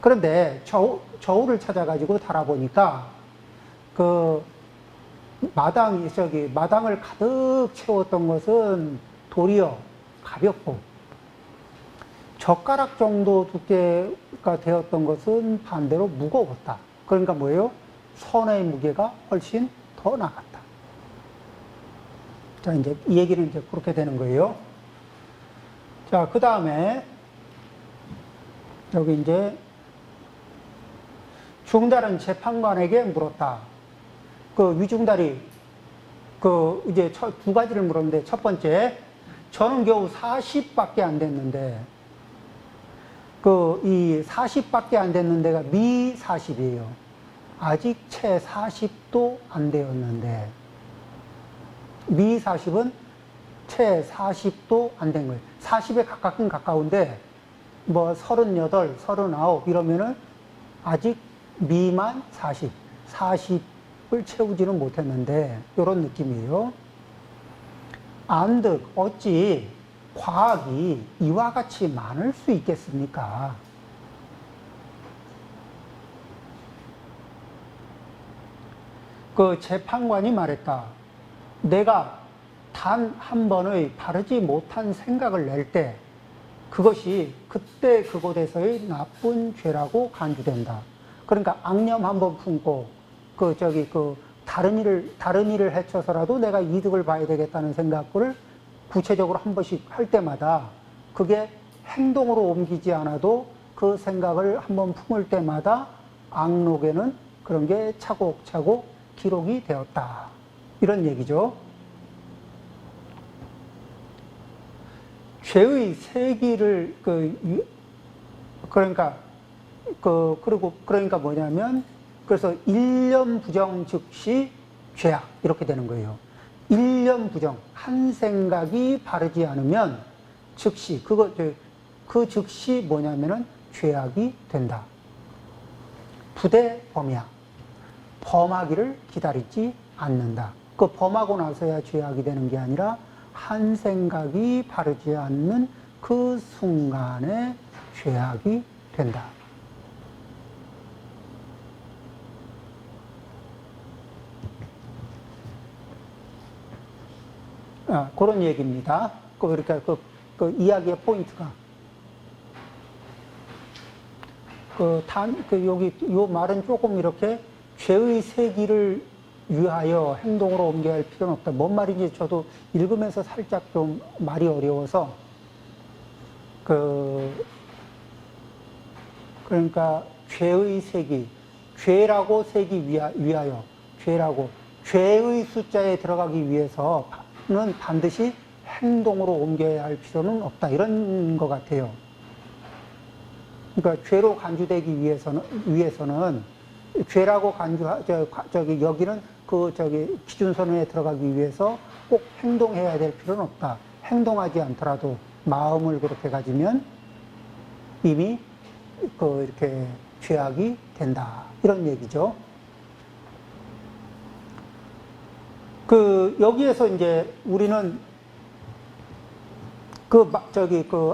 그런데 저울을 찾아가지고 달아보니까 그 마당을 가득 채웠던 것은 도리어 가볍고 젓가락 정도 두께가 되었던 것은 반대로 무거웠다. 그러니까 뭐예요? 선의 무게가 훨씬 더 나갔다. 자, 이제 이 얘기는 이제 그렇게 되는 거예요. 자, 그 다음에 여기 이제 중달은 재판관에게 물었다. 그 위중달이 이제 두 가지를 물었는데, 첫 번째, 저는 겨우 40밖에 안 됐는데, 이 40밖에 안 됐는데가 미 40이에요. 아직 채 40도 안 되었는데, 미 40은 채 40도 안 된 거예요. 40에 가깝긴 가까운데, 뭐 38, 39 이러면은 아직 미만 40을 채우지는 못했는데, 이런 느낌이에요. 안득 어찌 과학이 이와 같이 많을 수 있겠습니까? 그 재판관이 말했다. 내가 단 한 번의 바르지 못한 생각을 낼 때 그것이 그때 그곳에서의 나쁜 죄라고 간주된다. 그러니까 악념 한 번 품고 다른 일을 해쳐서라도 내가 이득을 봐야 되겠다는 생각을 구체적으로 한 번씩 할 때마다 그게 행동으로 옮기지 않아도 그 생각을 한 번 품을 때마다 악록에는 그런 게 차곡차곡 기록이 되었다. 이런 얘기죠. 죄의 세기를 그러니까 뭐냐면, 그래서 일념 부정 즉시 죄악 이렇게 되는 거예요. 일념 부정, 한 생각이 바르지 않으면 즉시 그 즉시 뭐냐면은 죄악이 된다. 부대 범이야. 범하기를 기다리지 않는다. 그 범하고 나서야 죄악이 되는 게 아니라 한 생각이 바르지 않는 그 순간에 죄악이 된다. 그런 얘기입니다. 그러니까 그 이야기의 포인트가 여기 요 말은 조금 이렇게 죄의 세기를 위하여 행동으로 옮겨야 할 필요는 없다. 뭔 말인지 저도 읽으면서 살짝 좀 말이 어려워서 그러니까 죄의 세기, 죄라고 세기 위하여 죄의 숫자에 들어가기 위해서는 반드시 행동으로 옮겨야 할 필요는 없다. 이런 것 같아요. 그러니까 죄로 간주되기 위해서는 죄라고 여기는 기준선언에 들어가기 위해서 꼭 행동해야 될 필요는 없다. 행동하지 않더라도 마음을 그렇게 가지면 이미 이렇게 죄악이 된다. 이런 얘기죠. 여기에서 이제 우리는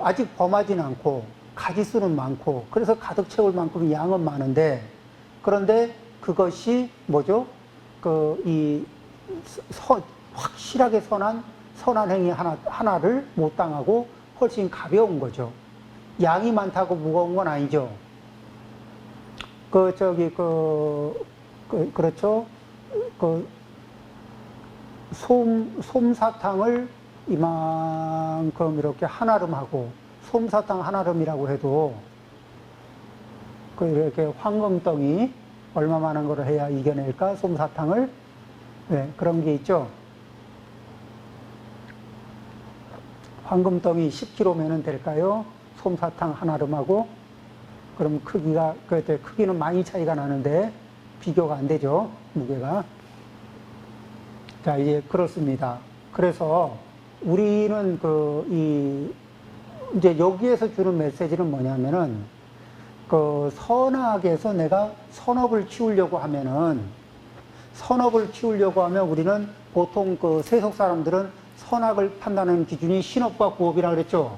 아직 범하진 않고 가지수는 많고 그래서 가득 채울 만큼 양은 많은데, 그런데 그것이 뭐죠? 확실하게 선한 행위 하나를 못 당하고 훨씬 가벼운 거죠. 양이 많다고 무거운 건 아니죠. 그렇죠. 솜사탕을 이만큼 이렇게 한아름하고, 솜사탕 한아름이라고 해도 이렇게 황금덩이 얼마만한 걸 해야 이겨낼까? 솜사탕을. 네, 그런 게 있죠. 황금덩이 10kg면 될까요? 솜사탕 한아름하고. 그럼 크기는 많이 차이가 나는데 비교가 안 되죠, 무게가. 자, 이제 그렇습니다. 그래서 우리는 이제 여기에서 주는 메시지는 뭐냐면은, 선악에서 내가 선업을 키우려고 하면 우리는 보통 세속 사람들은 선악을 판단하는 기준이 신업과 구업이라고 그랬죠.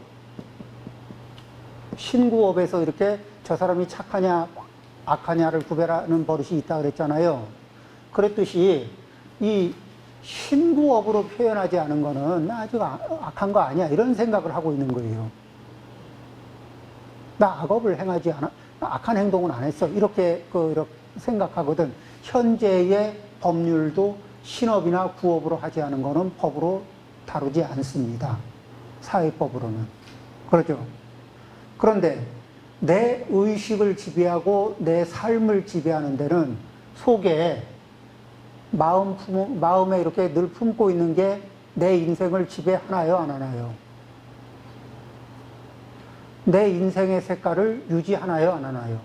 신구업에서 이렇게 저 사람이 착하냐 악하냐를 구별하는 버릇이 있다 그랬잖아요. 그랬듯이 이 신구업으로 표현하지 않은 거는 나 아주 악한 거 아니야 이런 생각을 하고 있는 거예요. 나 악업을 행하지 않아, 악한 행동은 안 했어 이렇게 이렇게 생각하거든. 현재의 법률도 신업이나 구업으로 하지 않은 거는 법으로 다루지 않습니다. 사회법으로는. 그렇죠. 그런데 내 의식을 지배하고 내 삶을 지배하는 데는 속에 마음에 이렇게 늘 품고 있는 게 내 인생을 지배하나요, 안 하나요? 내 인생의 색깔을 유지하나요, 안 하나요?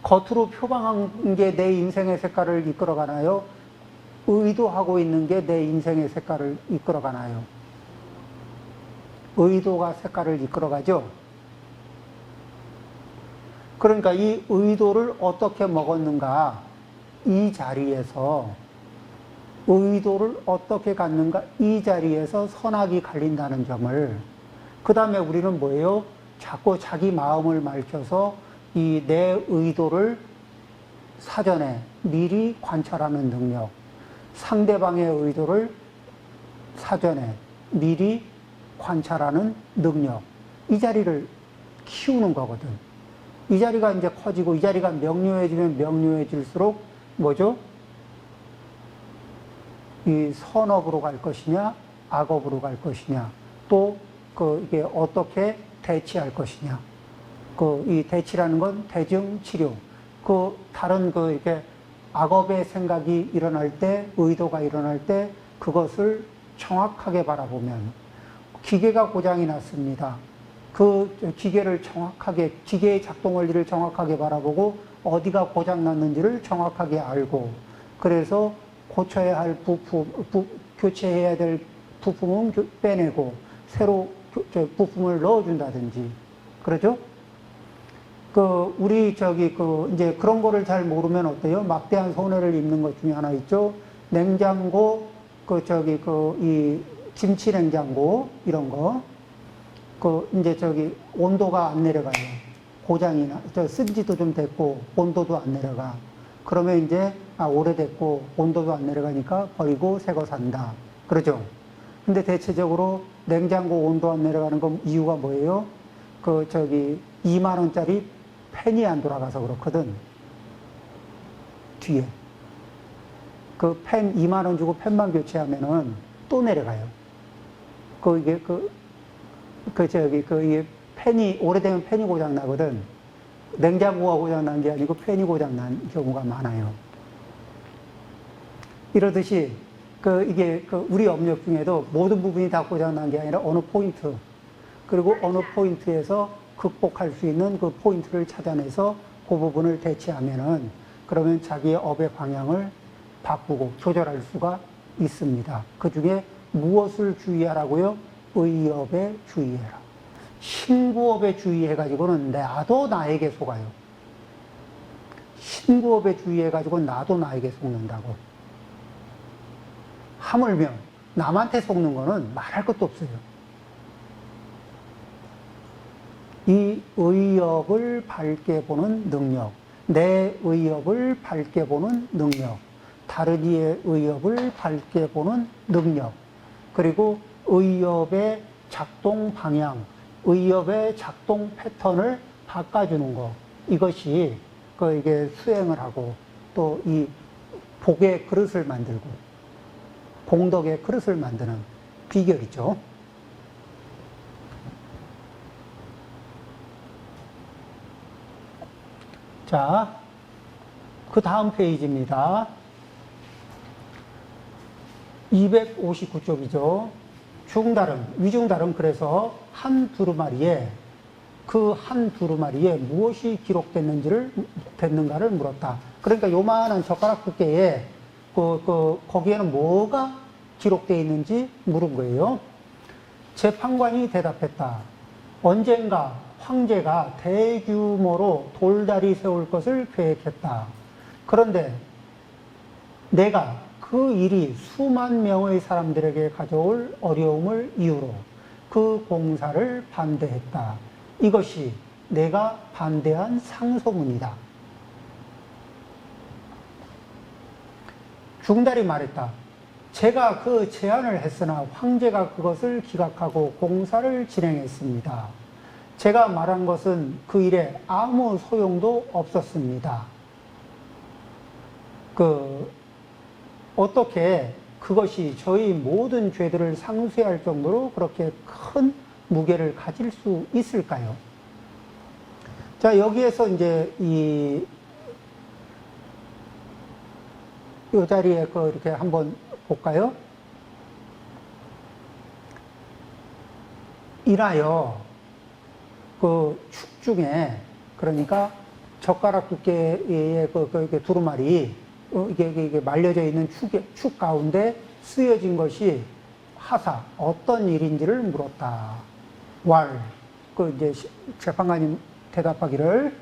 겉으로 표방한 게 내 인생의 색깔을 이끌어가나요? 의도하고 있는 게 내 인생의 색깔을 이끌어가나요? 의도가 색깔을 이끌어가죠? 그러니까 이 의도를 어떻게 먹었는가, 이 자리에서, 의도를 어떻게 갖는가, 이 자리에서 선악이 갈린다는 점을, 그 다음에 우리는 뭐예요? 자꾸 자기 마음을 밝혀서 이 내 의도를 사전에 미리 관찰하는 능력, 상대방의 의도를 사전에 미리 관찰하는 능력, 이 자리를 키우는 거거든. 이 자리가 이제 커지고 이 자리가 명료해지면 명료해질수록 뭐죠? 이 선업으로 갈 것이냐, 악업으로 갈 것이냐, 또 이게 어떻게 대치할 것이냐. 이 대치라는 건 대증치료. 다른 이렇게 악업의 생각이 일어날 때, 의도가 일어날 때 그것을 정확하게 바라보면, 기계가 고장이 났습니다. 그 기계를 정확하게, 기계의 작동 원리를 정확하게 바라보고 어디가 고장 났는지를 정확하게 알고, 그래서 고쳐야 할 교체해야 될 부품은 빼내고 새로 부품을 넣어준다든지, 그러죠? 우리 이제 그런 거를 잘 모르면 어때요? 막대한 손해를 입는 것 중에 하나 있죠. 냉장고, 이 김치 냉장고, 이런 거. 이제 온도가 안 내려가요. 고장이 쓴 지도 좀 됐고, 온도도 안 내려가. 그러면 이제, 오래됐고, 온도도 안 내려가니까 버리고 새 거 산다. 그러죠? 근데 대체적으로 냉장고 온도 안 내려가는 건 이유가 뭐예요? 2만원짜리 팬이 안 돌아가서 그렇거든. 뒤에. 팬 2만원 주고 팬만 교체하면은 또 내려가요. 이게 팬이, 오래되면 팬이 고장 나거든. 냉장고가 고장 난 게 아니고 팬이 고장 난 경우가 많아요. 이러듯이, 이게 우리 업력 중에도 모든 부분이 다 고장 난 게 아니라 어느 포인트, 그리고 어느 포인트에서 극복할 수 있는 그 포인트를 찾아내서 그 부분을 대체하면은, 그러면 자기의 업의 방향을 바꾸고 조절할 수가 있습니다. 그 중에 무엇을 주의하라고요? 의업에 주의해라. 신구업에 주의해가지고는 나도 나에게 속아요. 신구업에 주의해가지고 나도 나에게 속는다고. 하물며 남한테 속는 거는 말할 것도 없어요. 이 의업을 밝게 보는 능력, 내 의업을 밝게 보는 능력, 다른 이의 의업을 밝게 보는 능력, 그리고 의업의 작동 방향, 의업의 작동 패턴을 바꿔주는 것, 이것이 이게 수행을 하고 또 이 복의 그릇을 만들고 공덕의 그릇을 만드는 비결이죠. 자, 그 다음 페이지입니다. 259쪽이죠. 중다름, 위중다름. 그래서 한 두루마리에, 그 한 두루마리에 무엇이 됐는가를 물었다. 그러니까 요만한 젓가락 두께에 거기에는 뭐가 기록되어 있는지 물은 거예요. 재판관이 대답했다. 언젠가 황제가 대규모로 돌다리 세울 것을 계획했다. 그런데 내가 그 일이 수만 명의 사람들에게 가져올 어려움을 이유로 그 공사를 반대했다. 이것이 내가 반대한 상소문이다. 중달이 말했다. 제가 그 제안을 했으나 황제가 그것을 기각하고 공사를 진행했습니다. 제가 말한 것은 그 일에 아무 소용도 없었습니다. 어떻게 그것이 저희 모든 죄들을 상쇄할 정도로 그렇게 큰 무게를 가질 수 있을까요? 자, 여기에서 이제 이 자리에 이렇게 한번 볼까요? 인하여 축 중에, 그러니까 젓가락 두께의 두루마리, 이게 말려져 있는 축 가운데 쓰여진 것이 하사, 어떤 일인지를 물었다. 이제 재판관님 대답하기를,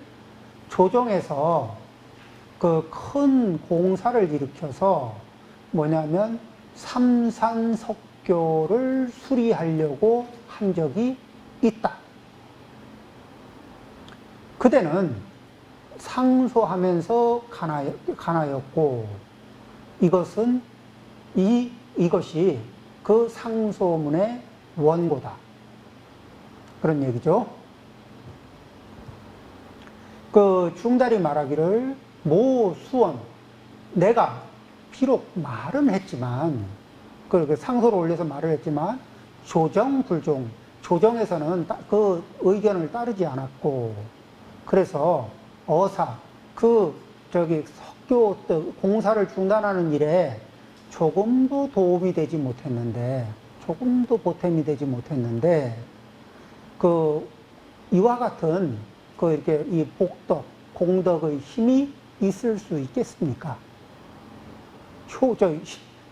조정에서 그 큰 공사를 일으켜서 뭐냐면 삼산석교를 수리하려고 한 적이 있다. 그대는 상소하면서 가나였고, 이것이 그 상소문의 원고다. 그런 얘기죠. 그 중달이 말하기를, 모 수원, 내가 비록 말은 했지만, 그 상소를 올려서 말을 했지만, 조정, 조정에서는 그 의견을 따르지 않았고, 그래서 석교 공사를 중단하는 일에 조금도 도움이 되지 못했는데, 이와 같은 이렇게 이 복덕, 공덕의 힘이 있을 수 있겠습니까?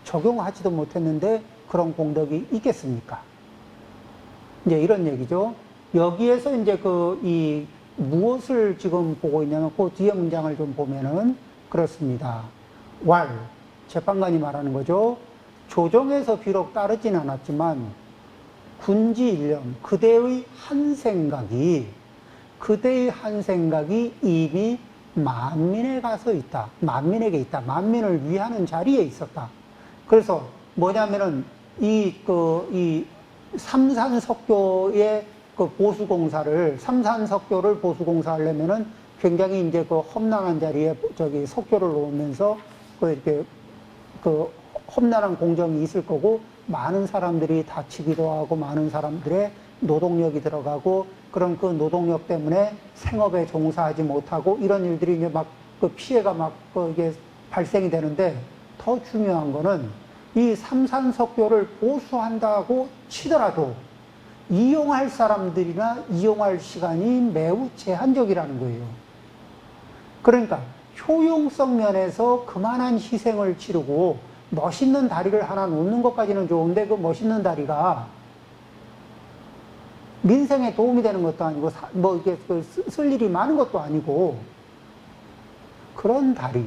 적용하지도 못했는데 그런 공덕이 있겠습니까? 이제 이런 얘기죠. 여기에서 이제 이 무엇을 지금 보고 있냐면 그 뒤에 문장을 좀 보면은 그렇습니다. 재판관이 말하는 거죠. 조정에서 비록 따르진 않았지만 군지일념, 그대의 한 생각이 이미 만민에게 있다. 만민을 위하는 자리에 있었다. 그래서 뭐냐면은 이 삼산석교의 삼산석교를 보수공사하려면은 굉장히 이제 험난한 자리에 석교를 놓으면서 이렇게 험난한 공정이 있을 거고, 많은 사람들이 다치기도 하고, 많은 사람들의 노동력이 들어가고, 그런 그 노동력 때문에 생업에 종사하지 못하고, 이런 일들이 이제 피해가 이게 발생이 되는데, 더 중요한 거는 이 삼산석교를 보수한다고 치더라도 이용할 사람들이나 이용할 시간이 매우 제한적이라는 거예요. 그러니까 효용성 면에서 그만한 희생을 치르고 멋있는 다리를 하나 놓는 것까지는 좋은데, 그 멋있는 다리가 민생에 도움이 되는 것도 아니고, 이게 쓸 일이 많은 것도 아니고, 그런 다리.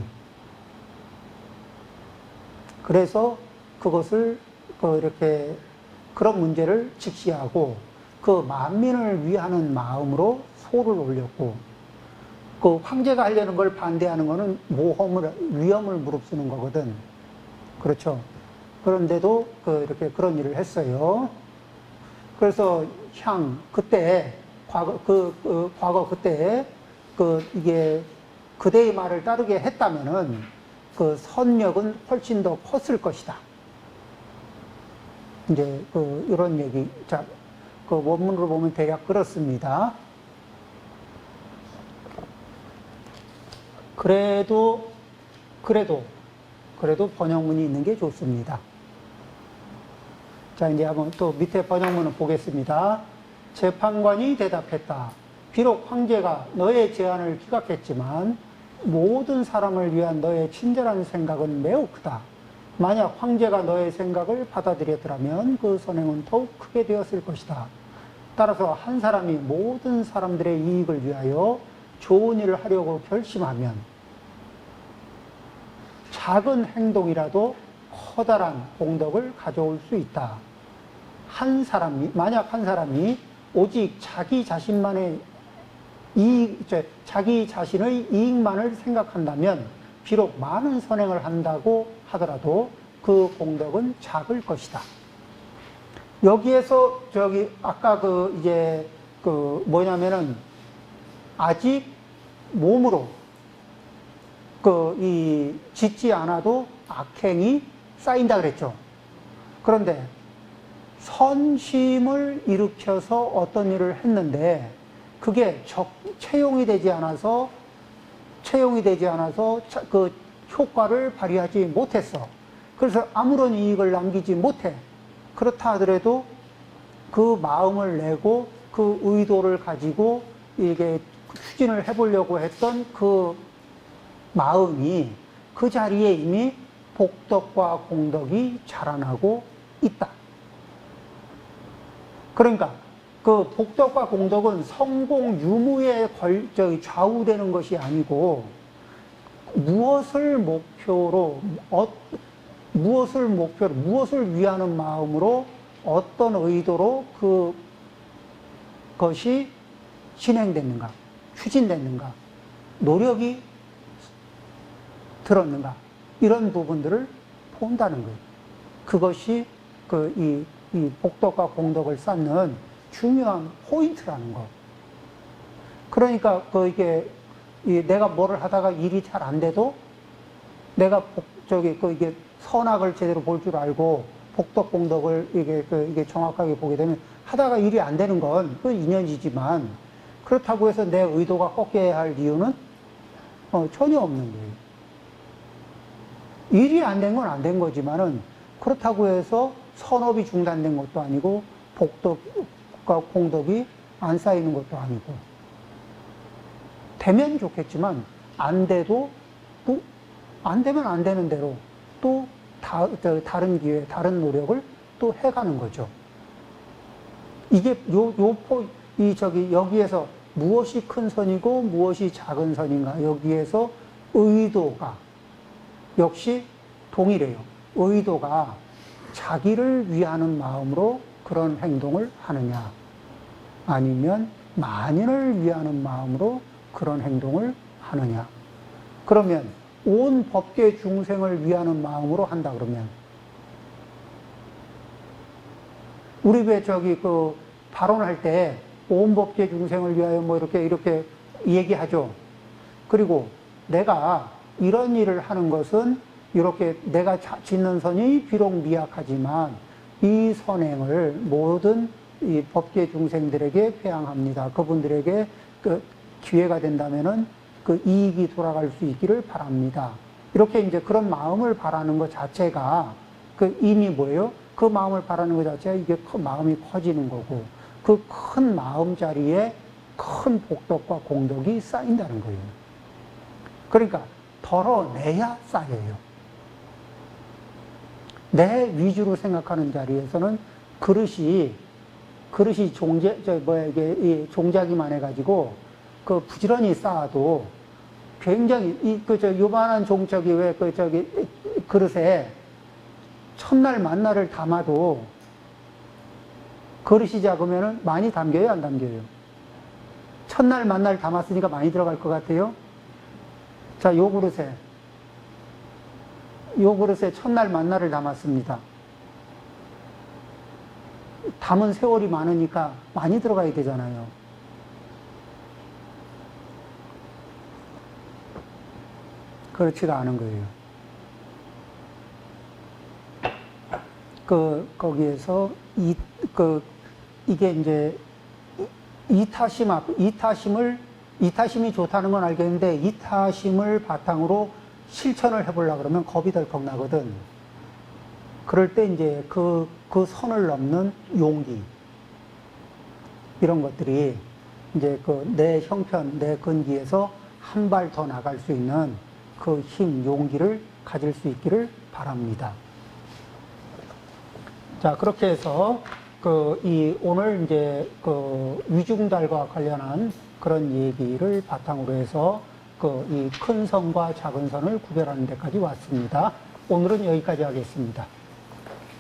그래서 그것을 이렇게 그런 문제를 직시하고 그 만민을 위하는 마음으로 소를 올렸고, 그 황제가 하려는 걸 반대하는 거는 위험을 무릅쓰는 거거든. 그렇죠. 그런데도 이렇게 그런 일을 했어요. 그래서 그때 이게 그대의 말을 따르게 했다면은 그 선력은 훨씬 더 컸을 것이다. 이제 이런 얘기. 자, 원문으로 보면 대략 그렇습니다. 그래도 번역문이 있는 게 좋습니다. 자, 이제 한번 또 밑에 번역문을 보겠습니다. 재판관이 대답했다. 비록 황제가 너의 제안을 기각했지만 모든 사람을 위한 너의 친절한 생각은 매우 크다. 만약 황제가 너의 생각을 받아들였더라면 그 선행은 더욱 크게 되었을 것이다. 따라서 한 사람이 모든 사람들의 이익을 위하여 좋은 일을 하려고 결심하면 작은 행동이라도 커다란 공덕을 가져올 수 있다. 만약 한 사람이 오직 자기 자신만의 자기 자신의 이익만을 생각한다면 비록 많은 선행을 한다고 하더라도 그 공덕은 작을 것이다. 여기에서 아까 뭐냐면은 아직 몸으로 짓지 않아도 악행이 쌓인다 그랬죠. 그런데 선심을 일으켜서 어떤 일을 했는데 그게 채용이 되지 않아서 그 효과를 발휘하지 못했어. 그래서 아무런 이익을 남기지 못해. 그렇다 하더라도 그 마음을 내고 그 의도를 가지고 이게 추진을 해보려고 했던 그 마음이 그 자리에 이미 복덕과 공덕이 자라나고 있다. 그러니까 그 복덕과 공덕은 성공 유무에 좌우되는 것이 아니고 무엇을 무엇을 위하는 마음으로 어떤 의도로 그것이 진행됐는가, 추진됐는가, 노력이 들었는가, 이런 부분들을 본다는 거예요. 그것이 이 복덕과 공덕을 쌓는 중요한 포인트라는 거. 그러니까 내가 뭐를 하다가 일이 잘 안 돼도 내가 이게 선악을 제대로 볼 줄 알고 복덕 공덕을 이게 정확하게 보게 되면 하다가 일이 안 되는 건 그 인연이지만 그렇다고 해서 내 의도가 꺾여야 할 이유는 전혀 없는 거예요. 일이 안 된 건 안 된 거지만은 그렇다고 해서 선업이 중단된 것도 아니고 복덕과 공덕이 안 쌓이는 것도 아니고 되면 좋겠지만 안 돼도 또 안 되면 안 되는 대로 또 다른 기회, 다른 노력을 또 해가는 거죠. 이게 여기에서 무엇이 큰 선이고 무엇이 작은 선인가, 여기에서 의도가 역시 동일해요. 의도가 자기를 위하는 마음으로 그런 행동을 하느냐, 아니면 만인을 위하는 마음으로 그런 행동을 하느냐. 그러면 온 법계 중생을 위하는 마음으로 한다 그러면 우리 왜 발언할 때 온 법계 중생을 위하여 뭐 이렇게 얘기하죠. 그리고 내가 이런 일을 하는 것은 이렇게 내가 짓는 선이 비록 미약하지만 이 선행을 모든 이 법계 중생들에게 회양합니다. 그분들에게 기회가 된다면은 그 이익이 돌아갈 수 있기를 바랍니다. 이렇게 이제 그런 마음을 바라는 것 자체가 이미 뭐예요? 그 마음을 바라는 것 자체가 이게 마음이 커지는 거고 그 큰 마음 자리에 큰 복덕과 공덕이 쌓인다는 거예요. 그러니까 덜어내야 쌓여요. 내 위주로 생각하는 자리에서는 그릇이 종자기만 해가지고 부지런히 쌓아도 굉장히 요만한 그릇에 첫날 만날을 담아도 그릇이 작으면 많이 담겨요, 안 담겨요? 첫날 만날 담았으니까 많이 들어갈 것 같아요? 자, 요 그릇에 첫날 만날을 담았습니다. 담은 세월이 많으니까 많이 들어가야 되잖아요. 그렇지가 않은 거예요. 거기에서 이게 이제 이타심이 좋다는 건 알겠는데 이타심을 바탕으로 실천을 해보려고 그러면 겁이 덜컥 나거든. 그럴 때 이제 그 선을 넘는 용기, 이런 것들이 이제 내 형편, 내 근기에서 한 발 더 나갈 수 있는 그 힘, 용기를 가질 수 있기를 바랍니다. 자, 그렇게 해서 오늘 이제 위중달과 관련한 그런 얘기를 바탕으로 해서 이 큰 선과 작은 선을 구별하는 데까지 왔습니다. 오늘은 여기까지 하겠습니다.